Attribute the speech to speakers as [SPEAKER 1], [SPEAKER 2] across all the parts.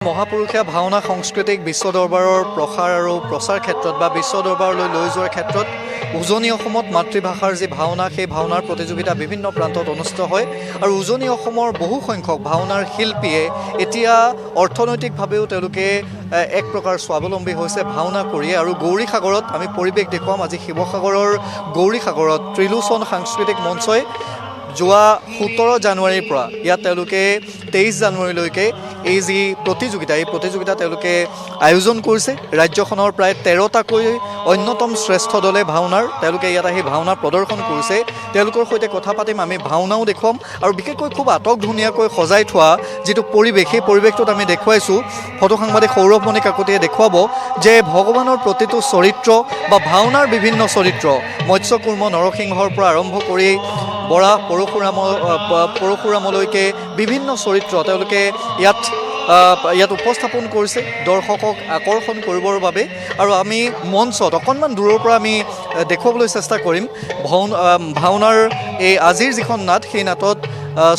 [SPEAKER 1] মহাপুৰুষীয়া ভাওনা সংস্কৃতিক বিশ্ব দৰবাৰৰ প্ৰসাৰ আৰু প্ৰচাৰ ক্ষেত্ৰত বা বিশ্ব দৰবাৰলৈ লৈ যোৱাৰ ক্ষেত্ৰত উজনি অসমত মাতৃভাষাৰ যি ভাওনা সেই ভাওনাৰ প্ৰতিযোগিতা বিভিন্ন প্ৰান্তত অনুষ্ঠিত হয় আৰু উজনি অসমৰ বহু সংখ্যক ভাওনাৰ শিল্পীয়ে এতিয়া অৰ্থনৈতিকভাৱেও তেওঁলোকে এক প্ৰকাৰ স্বাৱলম্বী হৈছে ভাওনা কৰিয়ে। আৰু গৌৰীসাগৰত আমি পৰিৱেশ দেখুৱাম। আজি শিৱসাগৰৰ গৌৰীসাগৰত ত্ৰিলোচন সাংস্কৃতিক মঞ্চই যোৱা 17 জানুৱাৰীৰ পৰা ইয়াত তেওঁলোকে 23 জানুৱাৰীলৈকে এই যি প্ৰতিযোগিতা এই প্ৰতিযোগিতা তেওঁলোকে আয়োজন কৰিছে। ৰাজ্যখনৰ প্ৰায় 13টাকৈ অন্যতম শ্ৰেষ্ঠ দলে ভাওনাৰ তেওঁলোকে ইয়াত আহি ভাওনা প্ৰদৰ্শন কৰিছে। তেওঁলোকৰ সৈতে কথা পাতিম, আমি ভাওনাও দেখুৱাম আৰু বিশেষকৈ খুব আটকধুনীয়াকৈ সজাই থোৱা যিটো পৰিৱেশ সেই পৰিৱেশটোত আমি দেখুৱাইছোঁ। ফটো সাংবাদিক সৌৰভমণি কাকতিয়ে দেখুৱাব যে ভগৱানৰ প্ৰতিটো চৰিত্ৰ বা ভাওনাৰ বিভিন্ন চৰিত্ৰ মৎস্যকুৰ্ম নৰসিংহৰ পৰা আৰম্ভ কৰি বৰাহ পৰশুৰামলৈকে বিভিন্ন চৰিত্ৰ তেওঁলোকে ইয়াত উপস্থাপন কৰিছে দৰ্শকক আকৰ্ষণ কৰিবৰ বাবে। আৰু আমি মঞ্চত অকণমান দূৰৰ পৰা আমি দেখুৱাবলৈ চেষ্টা কৰিম ভাওনাৰ এই আজিৰ যিখন নাট সেই নাটত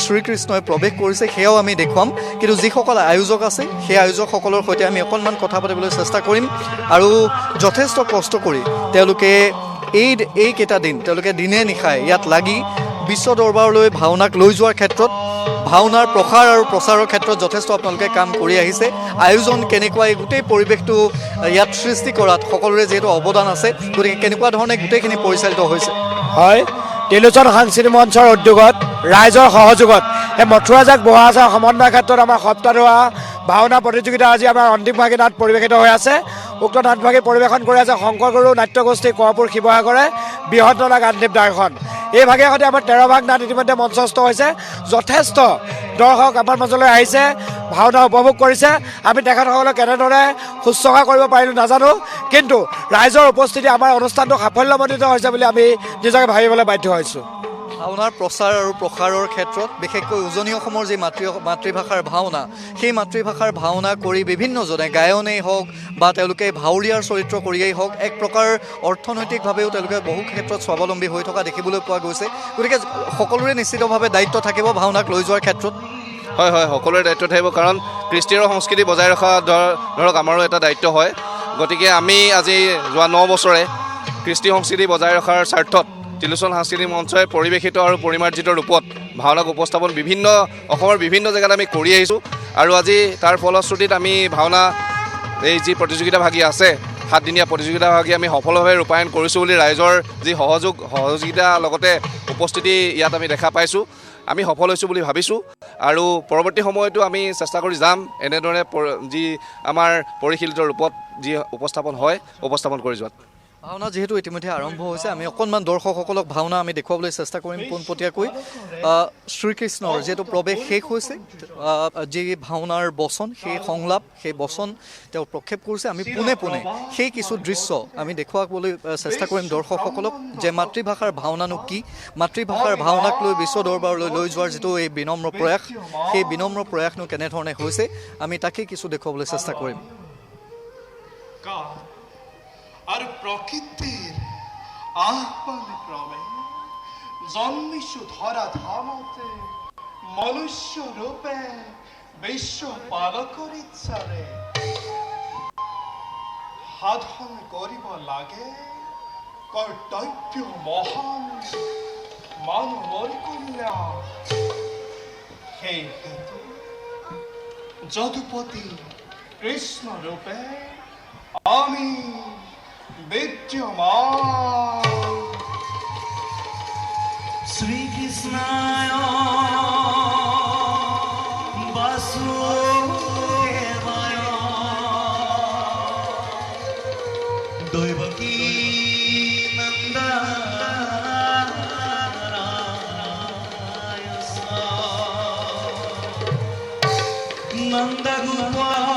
[SPEAKER 1] শ্ৰীকৃষ্ণই প্ৰৱেশ কৰিছে সেয়াও আমি দেখুৱাম। কিন্তু যিসকল আয়োজক আছে সেই আয়োজকসকলৰ সৈতে আমি অকণমান কথা পাতিবলৈ চেষ্টা কৰিম। আৰু যথেষ্ট কষ্ট কৰি তেওঁলোকে এইকেইটা দিন তেওঁলোকে দিনে নিশাই ইয়াত লাগি বিশ্ব দৰবাৰলৈ ভাওনাক লৈ যোৱাৰ ক্ষেত্ৰত ভাওনাৰ প্ৰসাৰ আৰু প্ৰচাৰৰ ক্ষেত্ৰত যথেষ্ট আপোনালোকে কাম কৰি আহিছে। আয়োজন কেনেকুৱা এই গোটেই পৰিৱেশটো ইয়াত সৃষ্টি কৰাত সকলোৰে যিহেতু অৱদান আছে, গতিকে কেনেকুৱা ধৰণে গোটেইখিনি পৰিচালিত হৈছে?
[SPEAKER 2] হয়, ত্ৰিলোচন সাংস্কৃতিক মঞ্চৰ উদ্যোগত ৰাইজৰ সহযোগত এই মথুৰাজাক বহা আছে সমন্বয় ক্ষেত্ৰত আমাৰ সপ্তাহদোৱা ভাওনা প্ৰতিযোগিতা আজি আমাৰ অন্তিমভাগী নাট পৰিৱেশিত হৈ আছে। উক্ত নাটভাগী পৰিৱেশন কৰি আছে শংকৰগুৰু নাট্যগোষ্ঠী কঁৱৰপুৰ শিৱসাগৰে বৃহৎ গান্ধীৱ দাৰ্শন। এই ভাগে সৈতে আমাৰ 13 ভাগ নাট ইতিমধ্যে মঞ্চস্থ হৈছে। যথেষ্ট দৰ্শক আমাৰ মাজলৈ আহিছে, ভাওনা উপভোগ কৰিছে। আমি তেখেতসকলক কেনেদৰে শুশ্ৰূষা কৰিব পাৰিলোঁ নাজানো, কিন্তু ৰাইজৰ উপস্থিতি আমাৰ অনুষ্ঠানটো সাফল্যমণ্ডিত হৈছে বুলি আমি নিজকে ভাবিবলৈ বাধ্য হৈছোঁ।
[SPEAKER 1] ভাওনাৰ প্ৰচাৰ আৰু প্ৰসাৰৰ ক্ষেত্ৰত বিশেষকৈ উজনি অসমৰ যি মাতৃভাষাৰ ভাওনা সেই মাতৃভাষাৰ ভাওনা কৰি বিভিন্নজনে গায়নেই হওক বা তেওঁলোকে ভাৱৰীয়াৰ চৰিত্ৰ কৰিয়েই হওক এক প্ৰকাৰ অৰ্থনৈতিকভাৱেও তেওঁলোকে বহু ক্ষেত্ৰত স্বাৱলম্বী হৈ থকা দেখিবলৈ পোৱা গৈছে। গতিকে সকলোৰে নিশ্চিতভাৱে দায়িত্ব থাকিব ভাওনাক লৈ যোৱাৰ ক্ষেত্ৰত।
[SPEAKER 3] হয় হয়, সকলোৰে দায়িত্ব থাকিব, কাৰণ কৃষ্টি আৰু সংস্কৃতি বজাই ৰখা ধৰক আমাৰো এটা দায়িত্ব হয়। গতিকে আমি আজি যোৱা 9 বছৰে কৃষ্টি সংস্কৃতি বজাই ৰখাৰ স্বাৰ্থত ত্ৰিলোচন সাংস্কৃতিক মঞ্চই পৰিৱেশিত আৰু পৰিমাৰ্জিত ৰূপত ভাওনাক উপস্থাপন অসমৰ বিভিন্ন জেগাত আমি কৰি আহিছোঁ। আৰু আজি তাৰ ফলশ্ৰুতিত আমি ভাওনা এই যি প্ৰতিযোগিতাভাগী আছে 7দিনীয়া প্ৰতিযোগিতাভাগী আমি সফলভাৱে ৰূপায়ণ কৰিছোঁ বুলি ৰাইজৰ যি সহযোগিতা লগতে উপস্থিতি ইয়াত আমি দেখা পাইছোঁ। আমি সফল হৈছোঁ বুলি ভাবিছোঁ আৰু পৰৱৰ্তী সময়তো আমি চেষ্টা কৰি যাম এনেধৰণে যি আমাৰ পৰিশীলিত ৰূপত যি উপস্থাপন কৰি যোৱাত।
[SPEAKER 1] ভাওনা যিহেতু ইতিমধ্যে আৰম্ভ হৈছে, আমি অকণমান দৰ্শকসকলক ভাওনা আমি দেখুৱাবলৈ চেষ্টা কৰিম পোনপটীয়াকৈ। শ্ৰীকৃষ্ণৰ যিহেতু প্ৰৱেশ শেষ হৈছে, যি ভাওনাৰ বচন সেই সংলাপ সেই বচন তেওঁ প্ৰক্ষেপ কৰিছে। আমি পোনে সেই কিছু দৃশ্য আমি দেখুৱাবলৈ চেষ্টা কৰিম দৰ্শকসকলক যে মাতৃভাষাৰ ভাওনানো কি, মাতৃভাষাৰ ভাওনাক লৈ বিশ্ব দৰবাৰলৈ লৈ যোৱাৰ যিটো এই বিনম্ৰ প্ৰয়াস সেই বিনম্ৰ প্ৰয়াসনো কেনেধৰণে হৈছে আমি তাকেই কিছু দেখুৱাবলৈ চেষ্টা কৰিম।
[SPEAKER 4] আর প্রকৃতির আহ্বানে ক্রমে জন্মিছু ধরা ধামতে মনুষ্য রূপে বিশ্ব পালকর ইচ্ছারে সাধন করিব লাগে কর্তব্য মহান মানবর কল্যাণ। সেই হেতু যদুপতি কৃষ্ণ রূপে আমি বিদ্যমান।
[SPEAKER 5] শ্রীকৃষ্ণায় বাসুদেবায় দৈবকী নন্দনায় নন্দগোপাল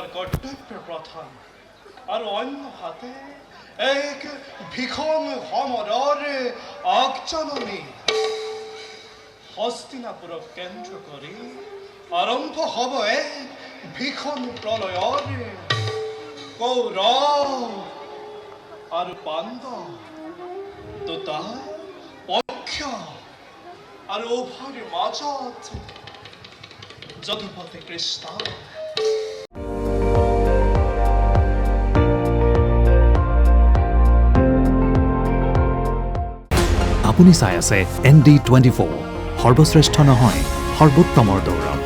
[SPEAKER 4] আমাৰ কৰ্তব্য প্ৰধান আৰু অন্য হাতে এক ভীষণ সমৰৰে আগজাননী হস্তিনাপুৰক কেন্দ্ৰ কৰি আৰম্ভ হ'ব এক ভীষণ প্ৰলয়ৰে কৌৰৱ আৰু পাণ্ডৱ দুটা পক্ষ আৰু উভয়ৰ মাজত যদুপতি কৃষ্ণ
[SPEAKER 6] আপুনি চাই আছে ND24 সৰ্বশ্ৰেষ্ঠ নহয় সৰ্বোত্তমৰ দৌৰত।